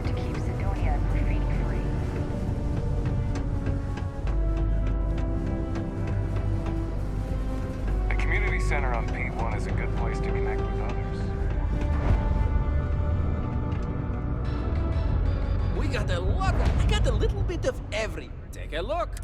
work to keep Sidonia graffiti-free. The community center on P1 is a good place to connect with others. We got a lot. I got a little bit of every. Take a look.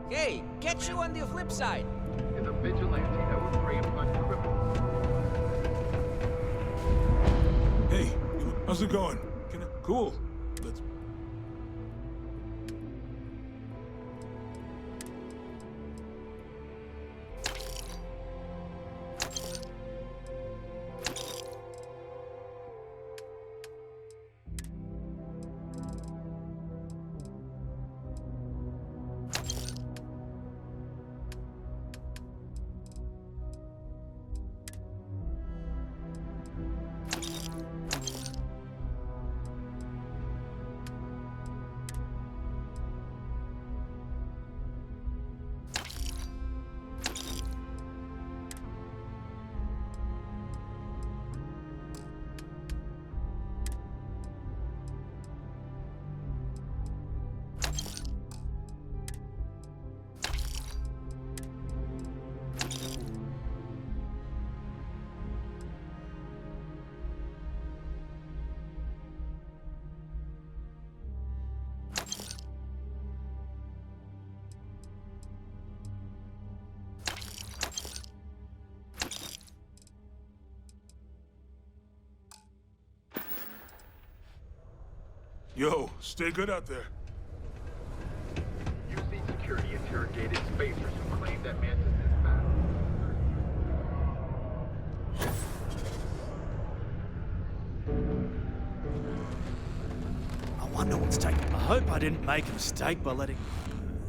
Hey, catch you on the flip side. Is a vigilante that would prey upon criminals. Hey, how's it going? Cool. Let's... Yo, stay good out there. You've seen security interrogated spacers who claim that Mantis is found. I wonder what's taking... I hope I didn't make a mistake by letting...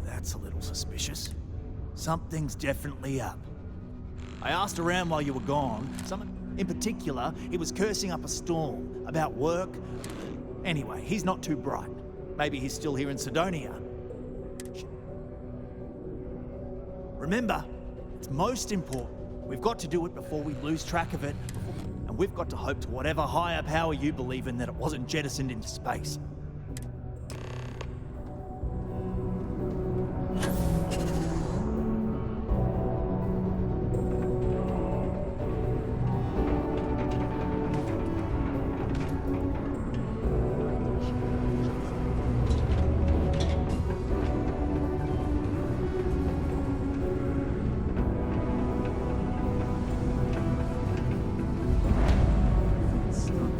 That's a little suspicious. Something's definitely up. I asked around while you were gone. Someone in particular, he was cursing up a storm about work. Anyway, he's not too bright. Maybe he's still here in Sidonia. Remember, it's most important. We've got to do it before we lose track of it. And we've got to hope to whatever higher power you believe in that it wasn't jettisoned into space.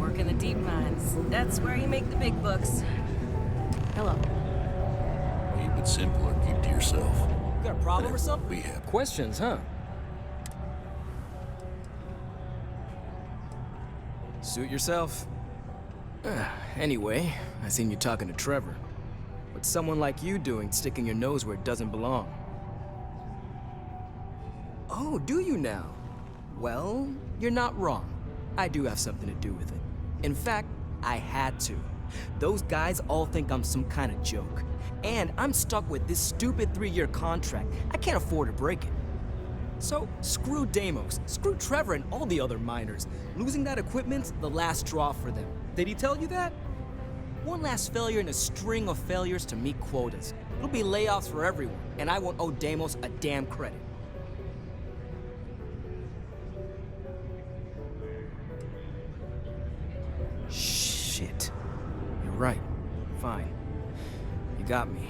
Work in the deep mines. That's where you make the big bucks. Hello. Keep it simple or keep to yourself. Got a problem or something? We have Questions, huh? Suit yourself. Anyway, I seen you talking to Trevor. What's someone like you doing sticking your nose where it doesn't belong? Oh, do you now? Well, you're not wrong. I do have something to do with it. In fact, I had to. Those guys all think I'm some kind of joke. And I'm stuck with this stupid 3-year contract. I can't afford to break it. So, screw Deimos, screw Trevor and all the other miners. Losing that equipment's the last straw for them. Did he tell you that? One last failure in a string of failures to meet quotas. It'll be layoffs for everyone, and I won't owe Deimos a damn credit. Shit. You're right. Fine. You got me.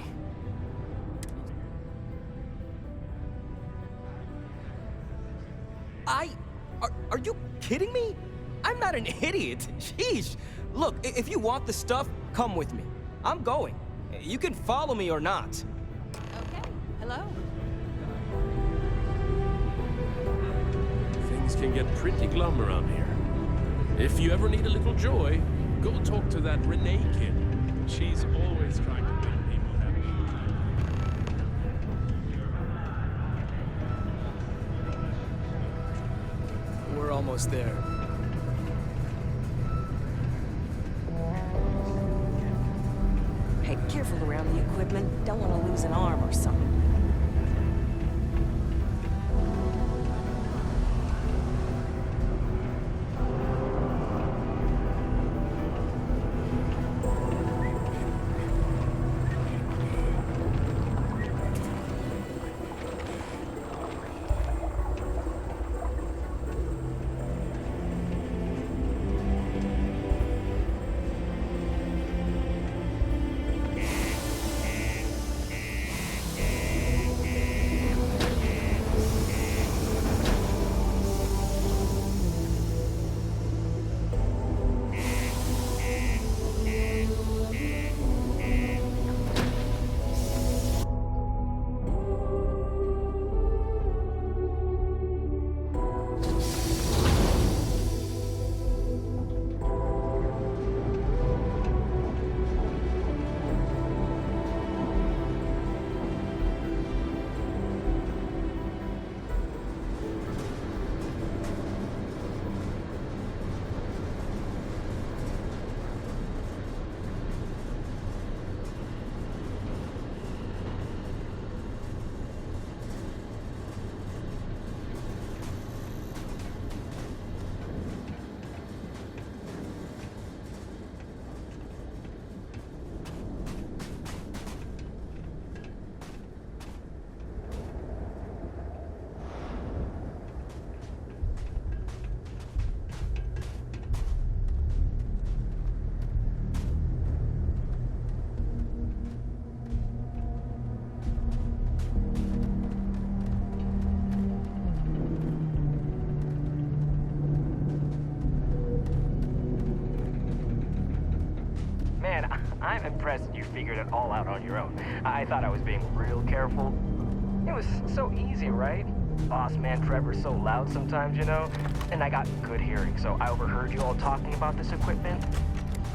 Are you kidding me? I'm not an idiot. Sheesh. Look, if you want the stuff, come with me. I'm going. You can follow me or not. Okay, hello. Things can get pretty glum around here. If you ever need a little joy, go talk to that Renee kid. She's always trying to make people happy. We're almost there. Hey, careful around the equipment. Don't want to lose an arm or something. I'm impressed you figured it all out on your own. I thought I was being real careful. It was so easy, right? Boss man Trevor's so loud sometimes, you know? And I got good hearing, so I overheard you all talking about this equipment.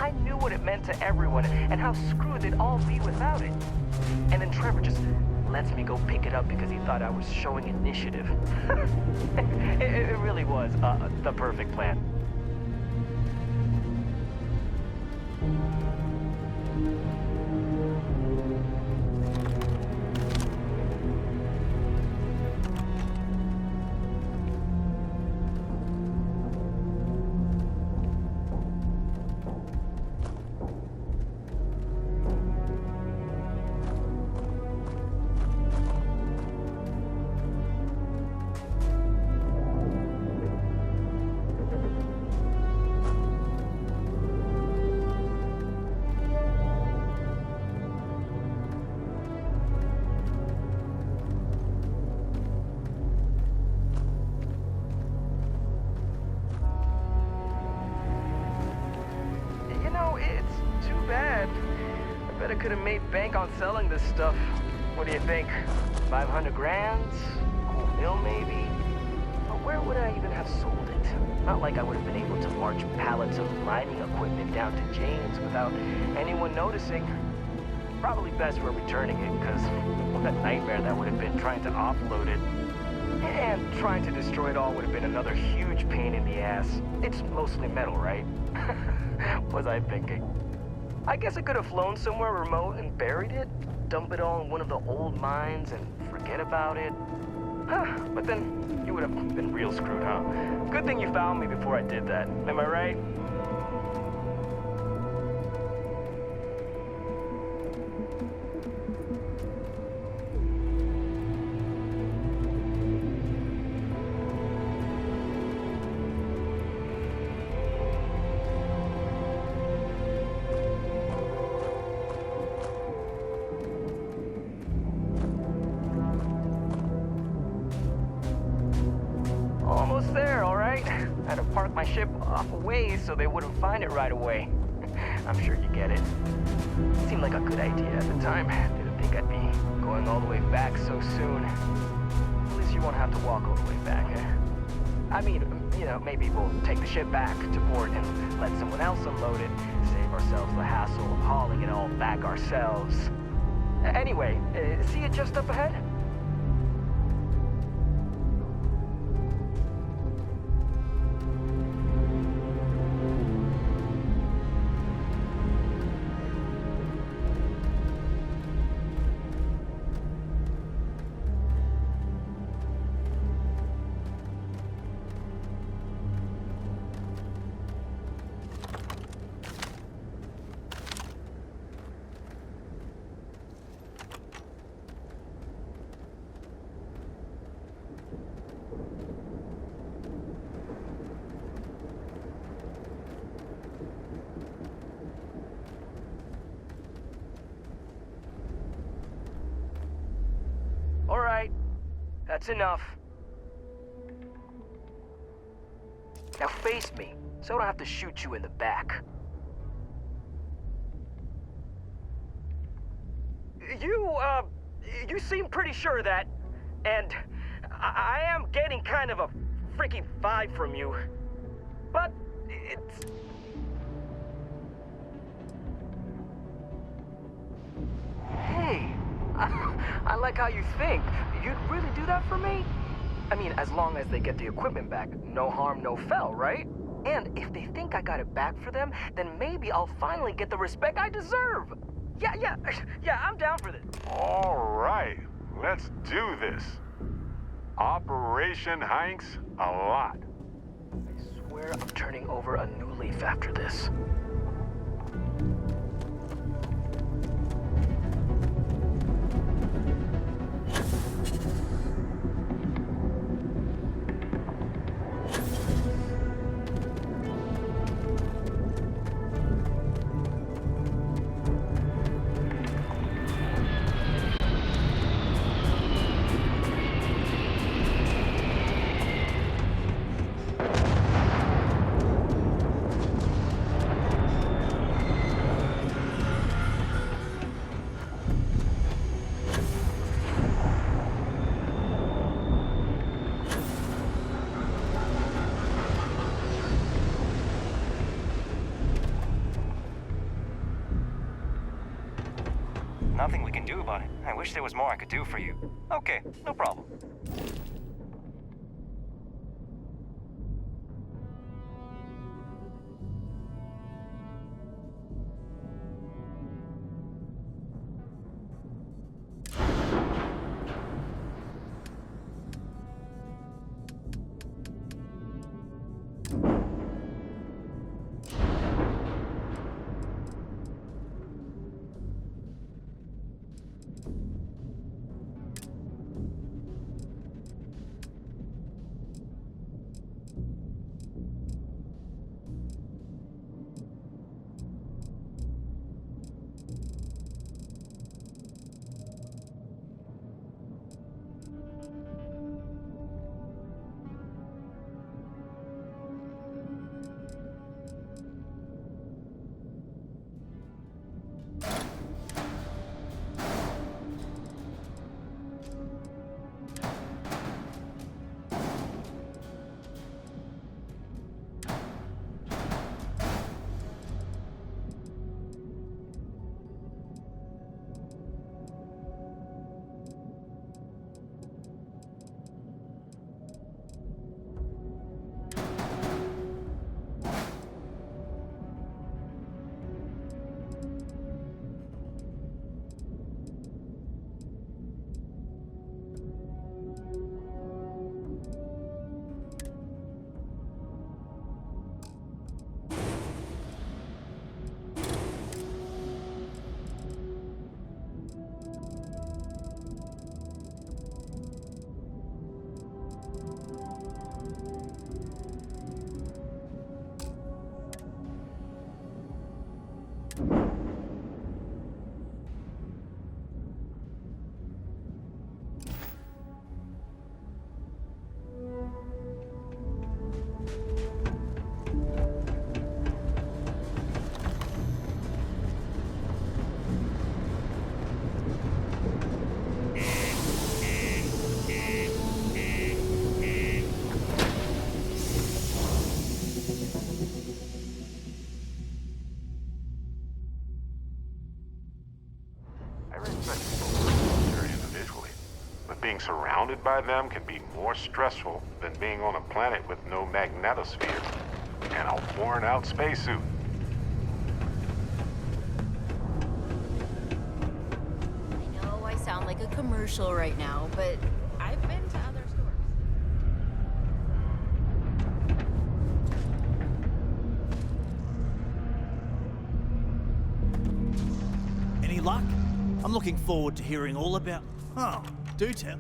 I knew what it meant to everyone and how screwed they'd all be without it. And then Trevor just lets me go pick it up because he thought I was showing initiative. It really was the perfect plan. It's too bad. I bet I could have made bank on selling this stuff. What do you think? 500 grand? Cool mill, maybe? But where would I even have sold it? Not like I would have been able to march pallets of mining equipment down to James without anyone noticing. Probably best we're returning it, because what a nightmare that would have been trying to offload it. And trying to destroy it all would have been another huge pain in the ass. It's mostly metal, right? Was I thinking? I guess I could have flown somewhere remote and buried it, dump it all in one of the old mines and forget about it. But then you would have been real screwed, huh? Good thing you found me before I did that. Am I right? Almost there, all right? I had to park my ship off a ways so they wouldn't find it right away. I'm sure you get it. Seemed like a good idea at the time. Didn't think I'd be going all the way back so soon. At least you won't have to walk all the way back, eh? I mean, you know, maybe we'll take the ship back to port and let someone else unload it. Save ourselves the hassle of hauling it all back ourselves. Anyway, see it just up ahead? All right, that's enough. Now face me, so I don't have to shoot you in the back. You seem pretty sure of that, and I am getting kind of a freaky vibe from you. But it's... Hey, I like how you think. You'd really do that for me? I mean, as long as they get the equipment back, no harm, no foul, right? And if they think I got it back for them, then maybe I'll finally get the respect I deserve. Yeah, I'm down for this. All right, let's do this. Operation Hanks a lot. I swear I'm turning over a new leaf after this. Nothing we can do about it. I wish there was more I could do for you. Okay, no problem. being surrounded by them can be more stressful than being on a planet with no magnetosphere and a worn-out spacesuit. I know I sound like a commercial right now, but I've been to other stores. Any luck? I'm looking forward to hearing all about... Oh, do tell.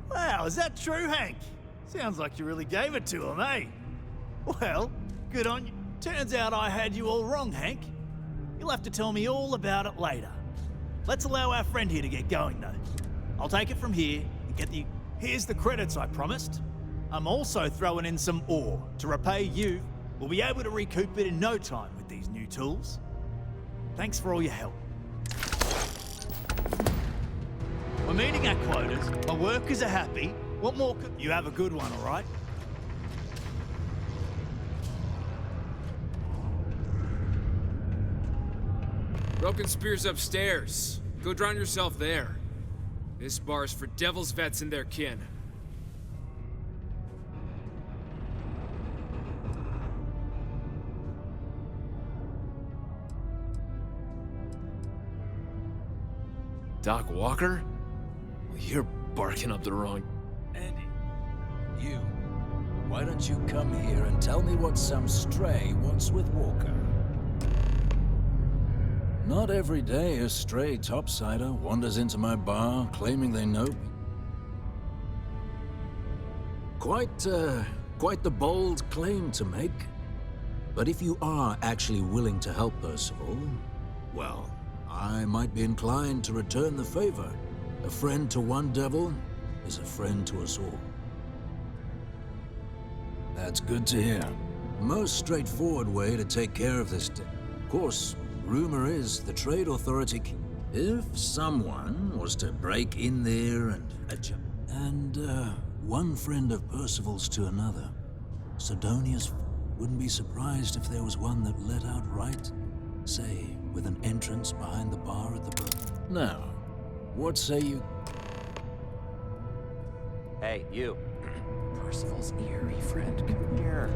Wow, is that true, Hank? Sounds like you really gave it to him, eh? Well, good on you. Turns out I had you all wrong, Hank. You'll have to tell me all about it later. Let's allow our friend here to get going, though. I'll take it from here and get the... Here's the credits I promised. I'm also throwing in some ore to repay you. We'll be able to recoup it in no time with these new tools. Thanks for all your help. We're meeting our quotas, my workers are happy. What more could... You have a good one, all right? Broken Spear's upstairs. Go drown yourself there. This bar's for Devil's vets and their kin. Doc Walker? Well, you're barking up the wrong... Andy, you. Why don't you come here and tell me what some stray wants with Walker? Not every day a stray topsider wanders into my bar claiming they know me. Quite the bold claim to make. But if you are actually willing to help Percival, well, I might be inclined to return the favor. A friend to one devil is a friend to us all. That's good to hear. Most straightforward way to take care of this. Of course, rumor is the trade authority. If someone was to break in there and one friend of Percival's to another, Sidonius wouldn't be surprised if there was one that let out right, say, with an entrance behind the bar at the Now, what say you? Hey, you. Percival's eerie friend, come here.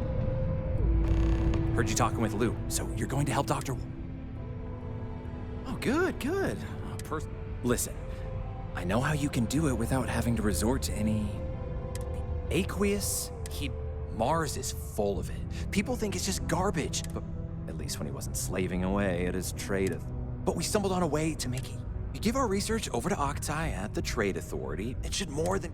Heard you talking with Lou, so you're going to help Dr. Oh, good, good. Listen, I know how you can do it without having to resort to any... aqueous. Mars is full of it. People think it's just garbage, but at least when he wasn't slaving away at his trade. But we stumbled on a way to make it. You give our research over to Octai at the Trade Authority, it should more than...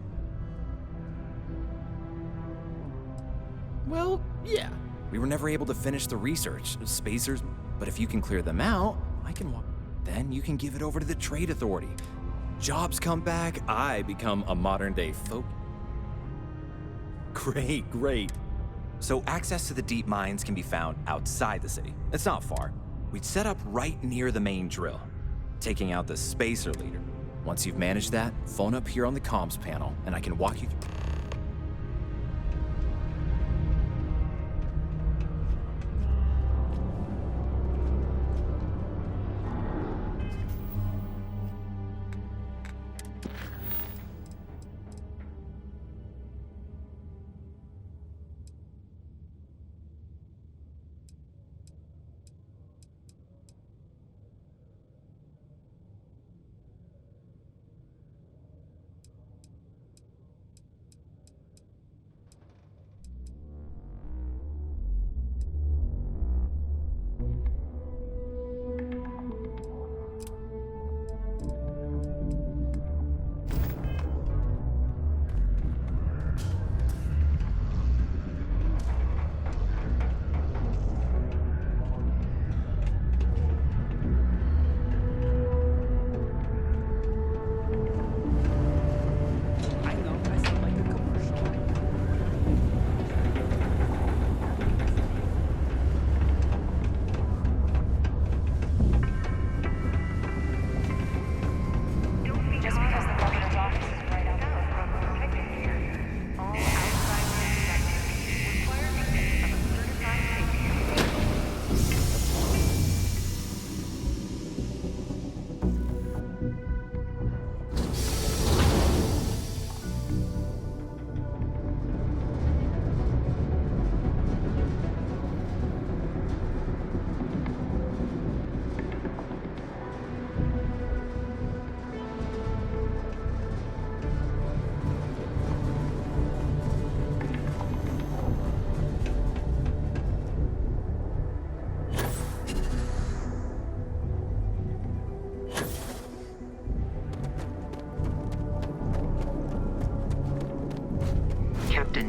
Well, yeah. We were never able to finish the research, spacers, but if you can clear them out, I can walk. Then you can give it over to the Trade Authority. Jobs come back, I become a modern-day folk. Great, great. So access to the deep mines can be found outside the city. It's not far. We'd set up right near the main drill, taking out the spacer leader. Once you've managed that, phone up here on the comms panel, and I can walk you through.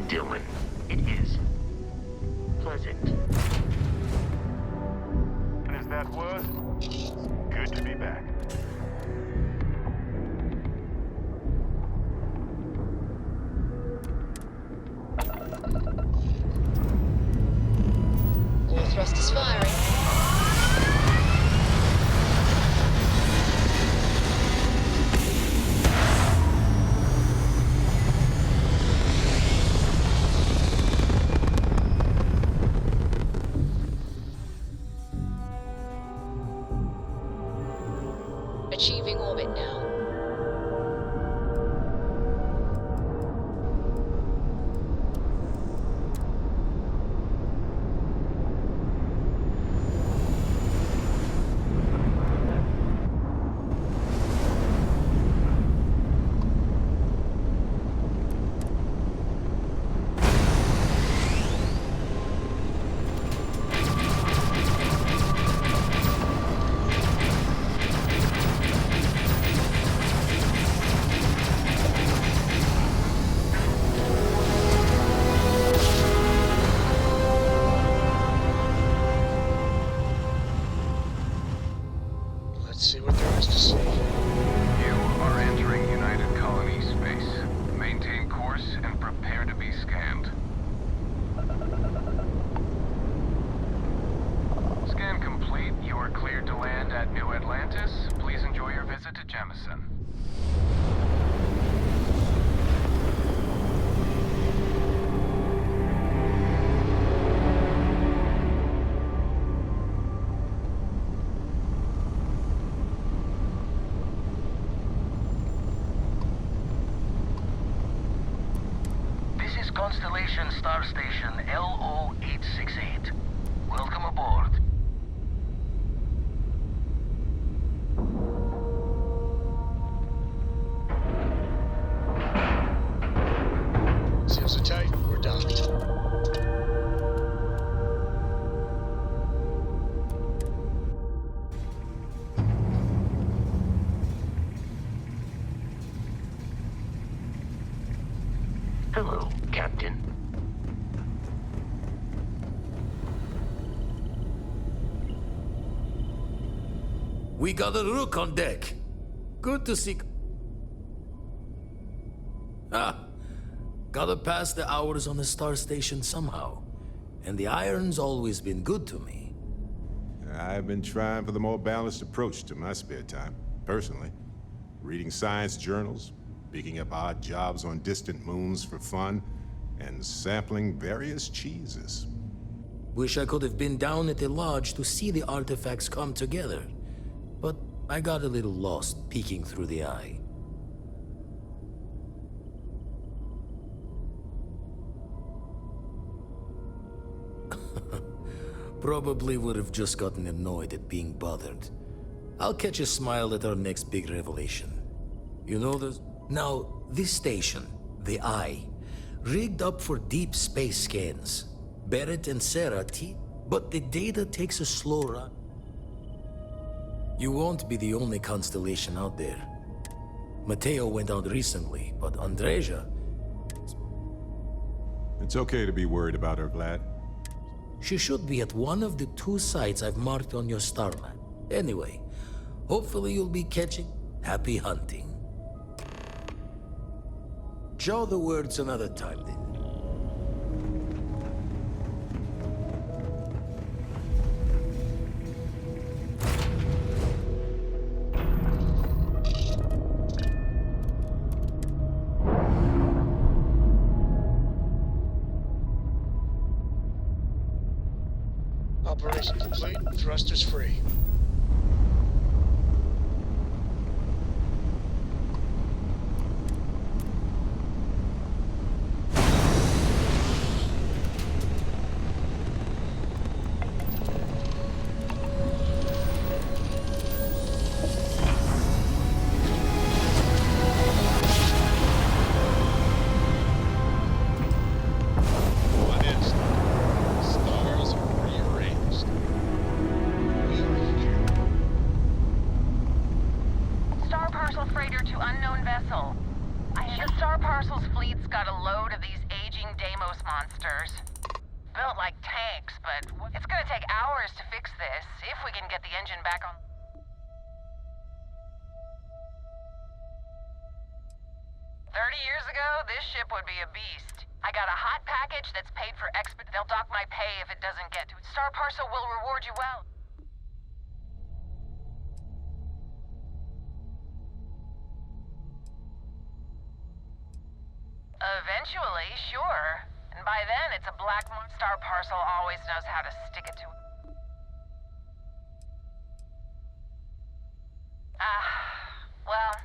Dylan. It is. Pleasant. And as that was, good to be back. All thrust is firing. Achieving orbit now. Let's see what there is to see. You are entering United Colony space. Maintain course and prepare to be scanned. Scan complete. You are cleared to land at New Atlantis. Please enjoy your visit to Jemison. This is Constellation Star Station LO-868. Welcome aboard. Seals are tight. We're docked. Hello, Captain. We got a rook on deck. Good to see. Gotta pass the hours on the star station somehow. And the iron's always been good to me. I've been trying for the more balanced approach to my spare time, personally. Reading science journals, picking up odd jobs on distant moons for fun, and sampling various cheeses. Wish I could have been down at the lodge to see the artifacts come together. But I got a little lost peeking through the eye. Probably would have just gotten annoyed at being bothered. I'll catch a smile at our next big revelation. You know this? Now, this station, the Eye, rigged up for deep space scans. Barrett and Sarah but the data takes a slow run. You won't be the only constellation out there. Mateo went out recently, but Andreja... It's okay to be worried about her, Vlad. She should be at one of the 2 sites I've marked on your star map. Anyway, hopefully you'll be catching happy hunting. Jaw the words another time, then. Operation complete. Thrusters free. What is? Stars are rearranged. We are here those monsters. Built like tanks, but it's gonna take hours to fix this, if we can get the engine back on. 30 years ago, this ship would be a beast. I got a hot package that's paid for expert. They'll dock my pay if it doesn't get to it. Star Parcel will reward you well. Eventually, sure. And by then, it's a black mark. Star Parcel always knows how to stick it to it. Well...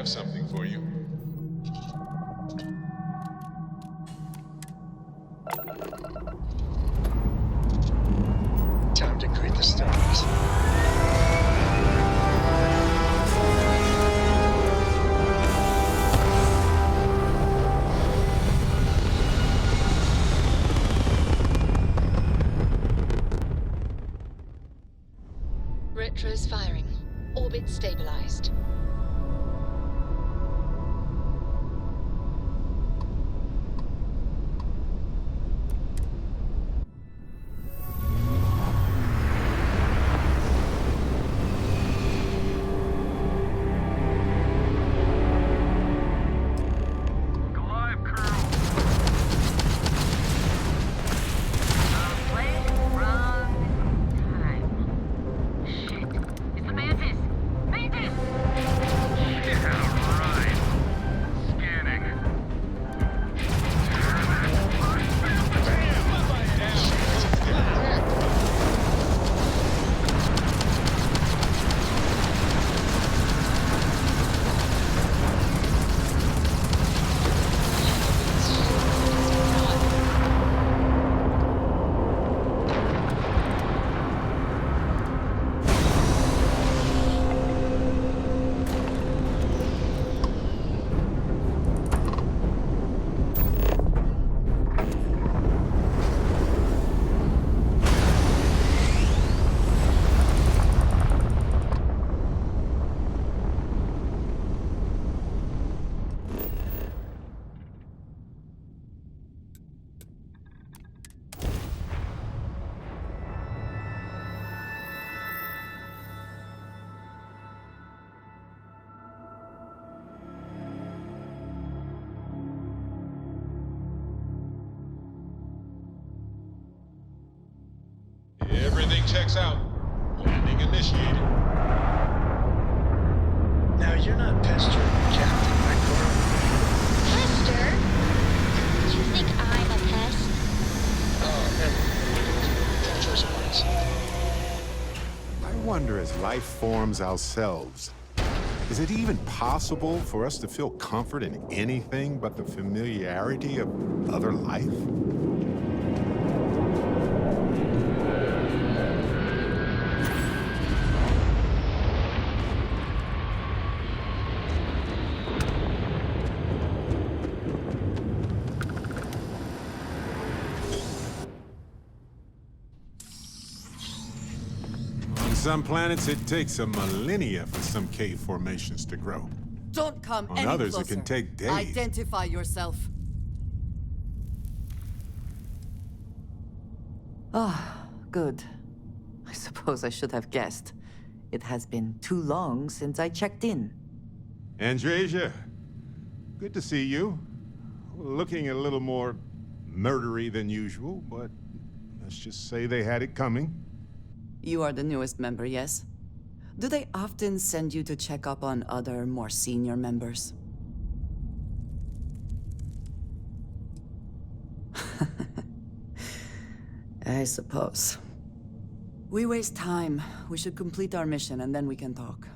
have something for you. Time to greet the stars. Retros firing. Orbit stabilized. Everything checks out. Landing initiated. Now, you're not Pester, Captain, right, Cora? Pester? You think I'm a pest? Oh, never. Poor choice of words. I wonder, as life forms ourselves, is it even possible for us to feel comfort in anything but the familiarity of other life? On some planets, it takes a millennia for some cave formations to grow. Don't come On any others, closer. it can take days. Identify yourself. Ah, good. I suppose I should have guessed. It has been too long since I checked in. Andresia, good to see you. Looking a little more murdery than usual, but let's just say they had it coming. You are the newest member, yes? Do they often send you to check up on other, more senior members? I suppose. We waste time. We should complete our mission and then we can talk.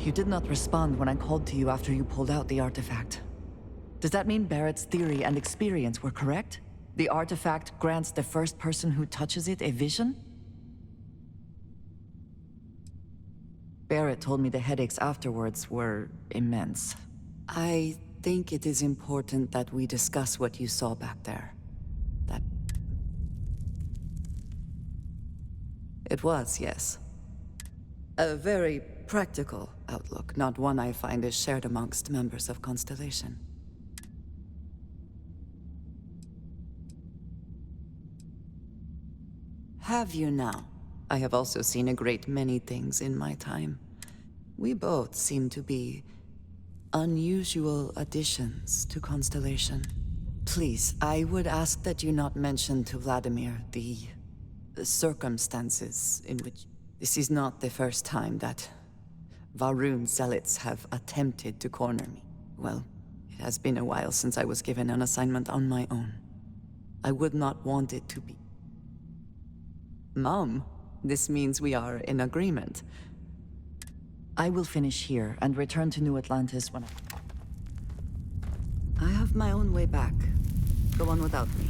You did not respond when I called to you after you pulled out the artifact. Does that mean Barrett's theory and experience were correct? The artifact grants the first person who touches it a vision? Barrett told me the headaches afterwards were immense. I think it is important that we discuss what you saw back there. That... It was, yes. A very practical outlook, not one I find is shared amongst members of Constellation. Have you now? I have also seen a great many things in my time. We both seem to be unusual additions to Constellation. Please, I would ask that you not mention to Vladimir the circumstances in which... This is not the first time that Varun zealots have attempted to corner me. Well, it has been a while since I was given an assignment on my own. I would not want it to be... Mom, this means we are in agreement. I will finish here and return to New Atlantis when I have my own way back. Go on without me.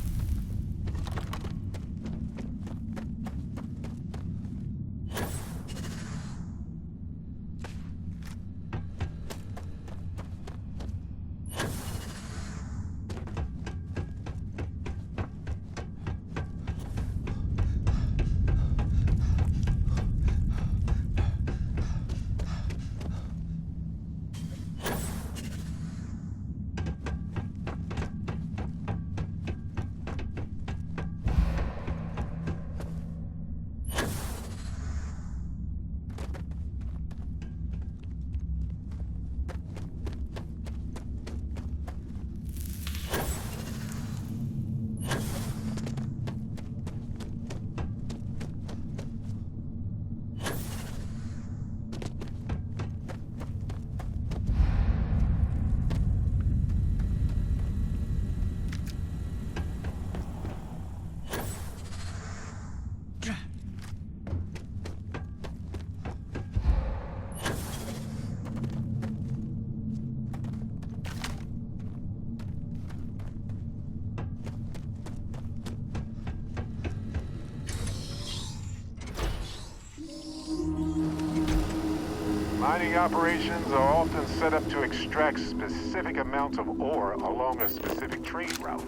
Mining operations are often set up to extract specific amounts of ore along a specific trade route.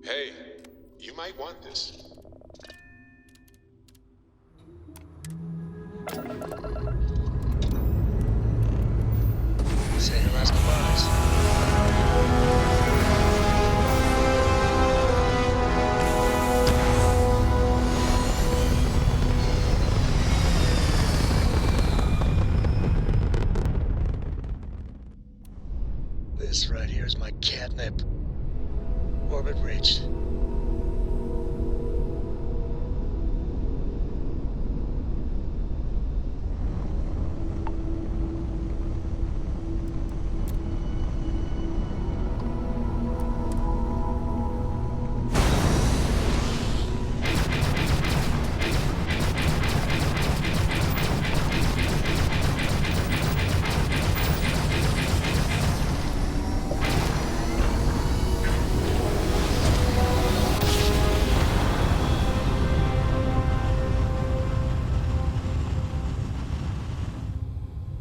Hey, you might want this. Say your last goodbyes. This right here is my catnip. Orbit reached.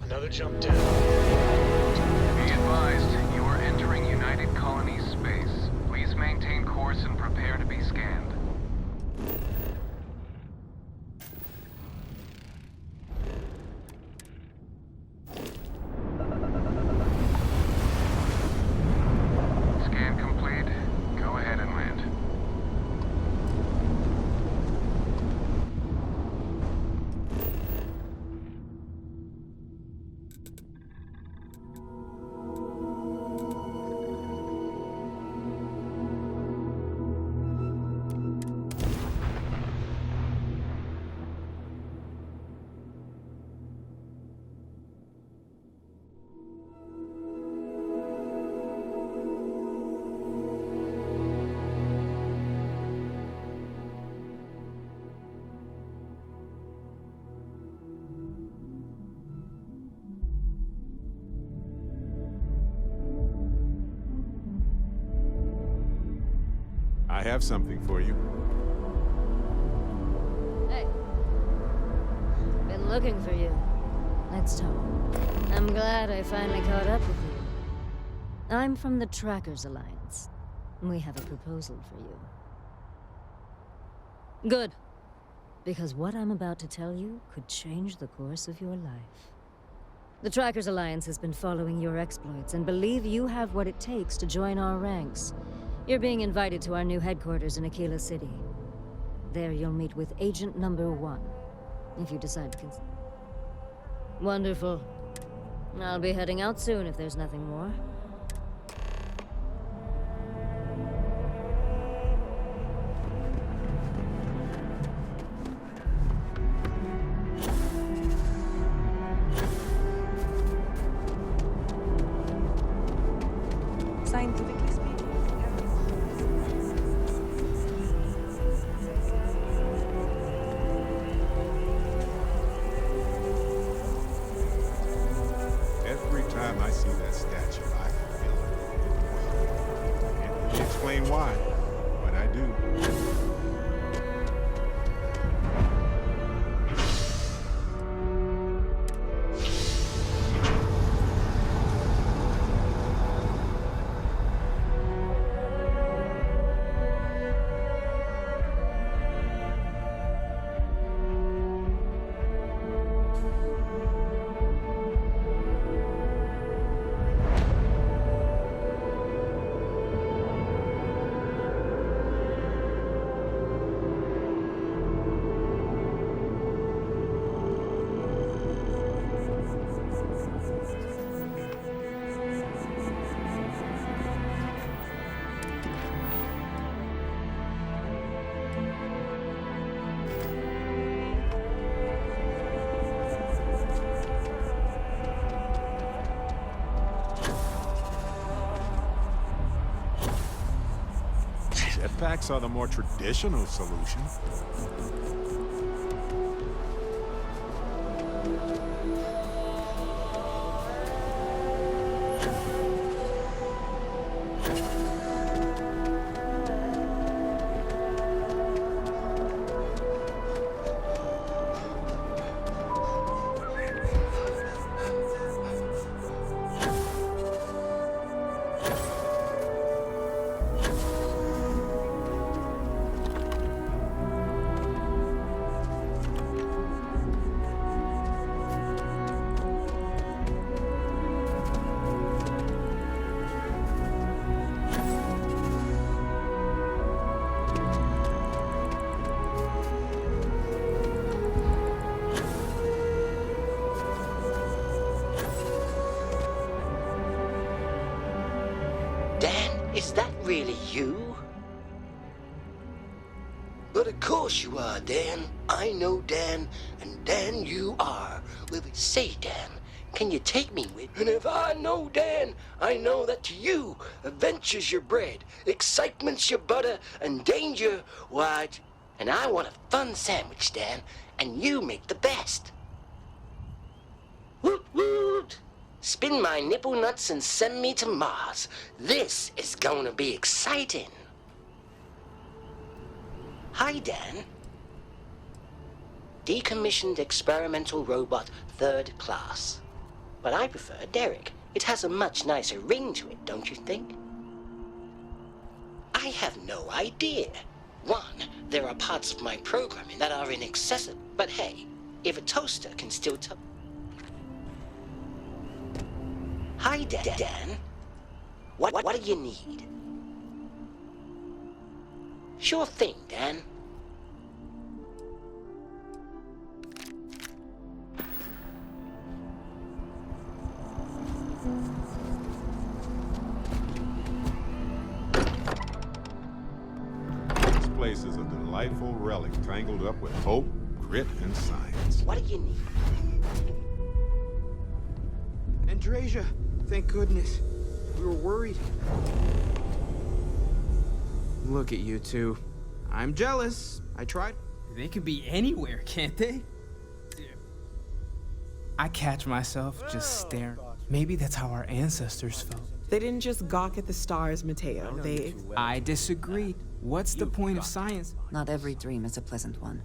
Another jump down. Be advised, you are entering United Colonies space. Please maintain course and prepare to be scanned. Scan complete. Go ahead and land. have something for you. Hey. Been looking for you. Let's talk. I'm glad I finally caught up with you. I'm from the Trackers Alliance. We have a proposal for you. Good. Because what I'm about to tell you could change the course of your life. The Trackers Alliance has been following your exploits and believe you have what it takes to join our ranks. You're being invited to our new headquarters in Aquila City. There you'll meet with Agent Number 1, if you decide to Wonderful. I'll be heading out soon if there's nothing more. Scientifically speaking. Every time I see that statue, I feel it. Can't really explain why, but I do. Jetpacks are the more traditional solution. Is that really you? But of course you are, Dan. I know Dan, and Dan you are. Well, say, Dan, can you take me with? And if I know Dan, I know that to you, adventure's your bread, excitement's your butter, and danger, why... And I want a fun sandwich, Dan, and you make the best. Woot woot! Spin my nipple nuts and send me to Mars. This is gonna be exciting. Hi, Dan. Decommissioned experimental robot, 3rd class. But I prefer Derek. It has a much nicer ring to it, don't you think? I have no idea. One, there are parts of my programming that are inaccessible. But hey, if a toaster can still Hi, Dan. What do you need? Sure thing, Dan. This place is a delightful relic tangled up with hope, grit, and science. What do you need? Andrasia, thank goodness. We were worried. Look at you two. I'm jealous. I tried. They could be anywhere, can't they? I catch myself just staring. Maybe that's how our ancestors felt. They didn't just gawk at the stars, Mateo. I disagree. What's the point of science? Not every dream is a pleasant one.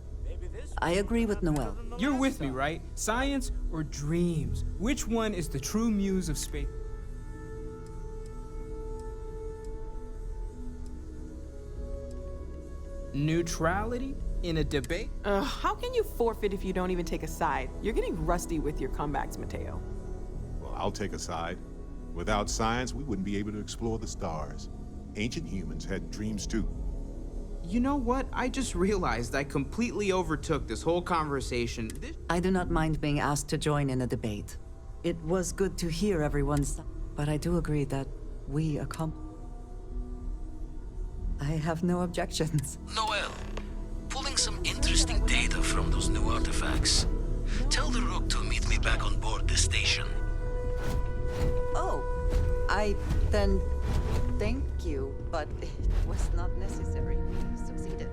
I agree with Noel. You're with me, right? Science or dreams? Which one is the true muse of space? Neutrality in a debate? How can you forfeit if you don't even take a side? You're getting rusty with your comebacks, Mateo. Well, I'll take a side. Without science, we wouldn't be able to explore the stars. Ancient humans had dreams too. You know what? I just realized I completely overtook this whole conversation. I do not mind being asked to join in a debate. It was good to hear everyone's side, but I do agree that we accomplished. I have no objections. Noel, pulling some interesting data from those new artifacts. Tell the Rook to meet me back on board the station. Oh, then thank you, but it was not necessary. We succeeded.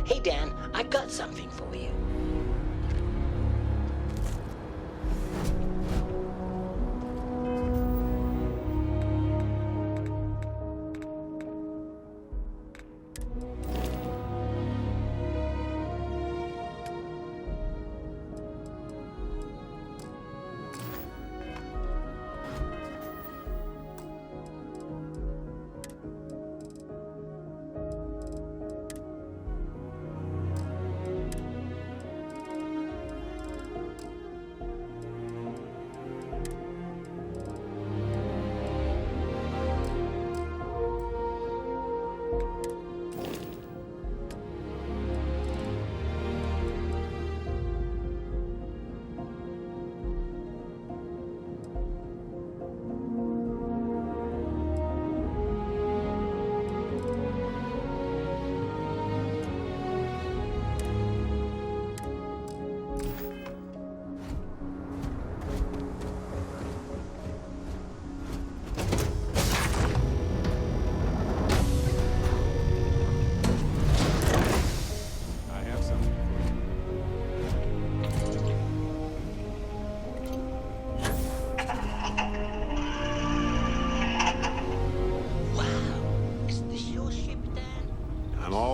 Hey, Dan, I got something for you.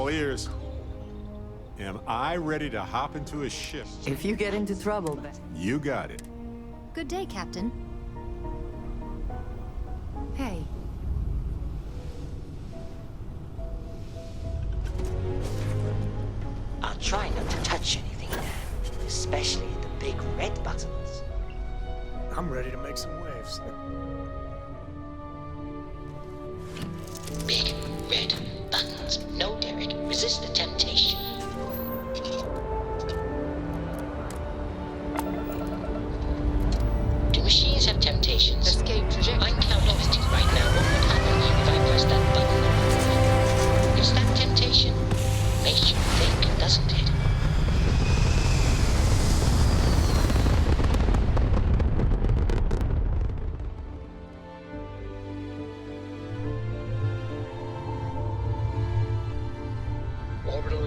Ears. Am I ready to hop into a ship? If you get into trouble, then... You got it. Good day, Captain. Hey. I'll try not to touch anything, Dan. Especially the big red buttons. I'm ready to make some waves. Big red buttons. No, Derek. Resist the temptation. Do machines have temptations? Escape trajectory. I'm calculating right now what would happen if I press that button. It's that temptation. Makes you think, doesn't it?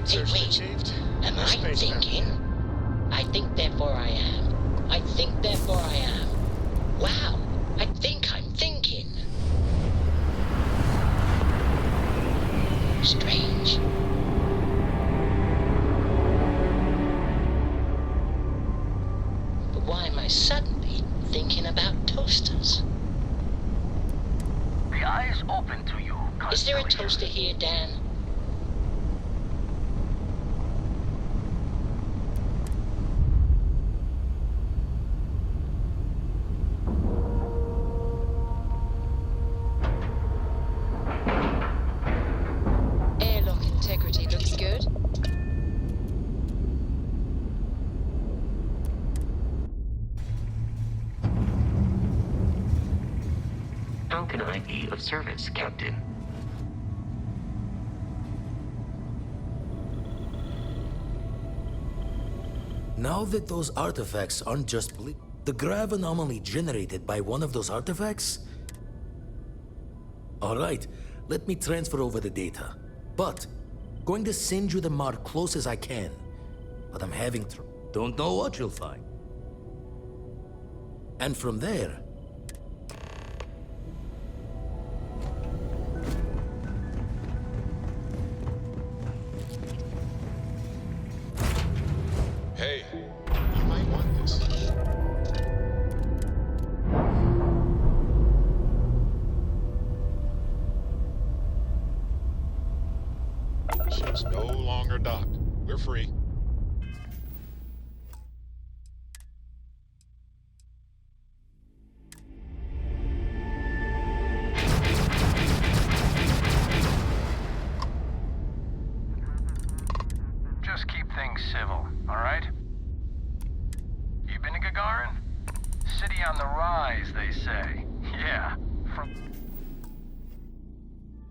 Hey, wait. Am I thinking? I think, therefore I am. I think, therefore I am. Wow. I think I'm thinking. Strange. But why am I suddenly thinking about toasters? The eye is open to you. Is there a toaster here, Dan? Airlock integrity looks good. How can I be of service, Captain? Now that those artifacts aren't just the grav anomaly generated by one of those artifacts? Alright, let me transfer over the data. But, going to send you the mark close as I can. But I'm having don't know what you'll find. And from there... Hey, you might want this. Ship's no longer docked. We're free. Just keep things civil, all right? You been to Gagarin? City on the rise, they say. Yeah, from...